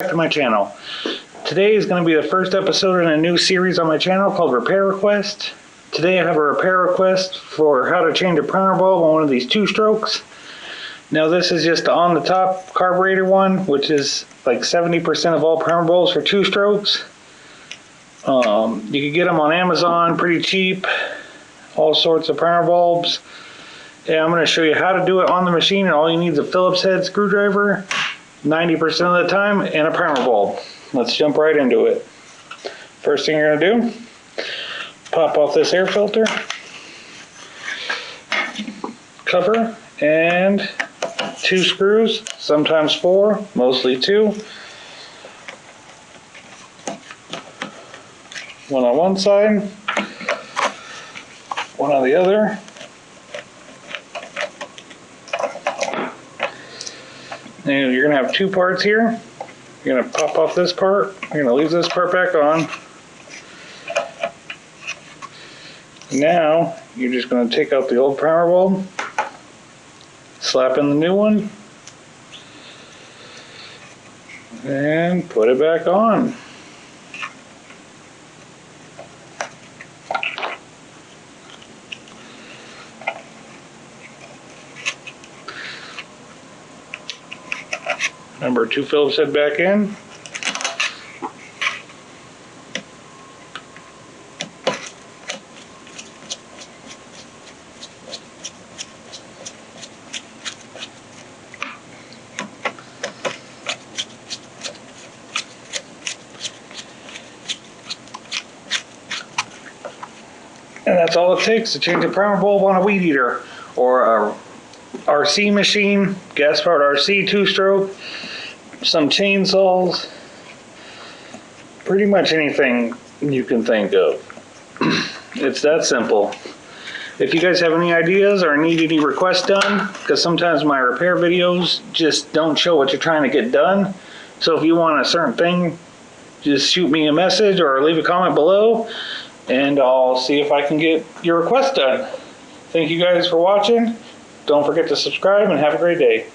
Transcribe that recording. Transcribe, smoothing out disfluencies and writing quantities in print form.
Back to my channel. Today is going to be the first episode in a new series on my channel called Repair Request. Today I have a repair request for how to change a primer bulb on one of these two-strokes. Now this is just the on the top carburetor one, which is like 70% of all primer bulbs for two-strokes. You can get them on Amazon pretty cheap, all sorts of primer bulbs. And I'm going to show you how to do it on the machine, and all you need is a Phillips head screwdriver 90% of the time and a primer bulb. Let's jump right into it. First thing you're going to do, pop off this air filter, cover, and 2 screws, sometimes 4, mostly 2. One on one side, one on the other. And you're going to have 2 parts here. You're going to pop off this part. You're going to leave this part back on. Now, you're just going to take out the old primer bulb, slap in the new one, and put it back on. Number 2 Phillips head back in. And that's all it takes to change a primer bulb on a weed eater or a RC machine, gas powered RC 2-stroke, some chainsaws, pretty much anything you can think of. It's that simple. If you guys have any ideas or need any requests done, because sometimes my repair videos just don't show what you're trying to get done. So if you want a certain thing, just shoot me a message or leave a comment below and I'll see if I can get your request done. Thank you guys for watching. Don't forget to subscribe and have a great day.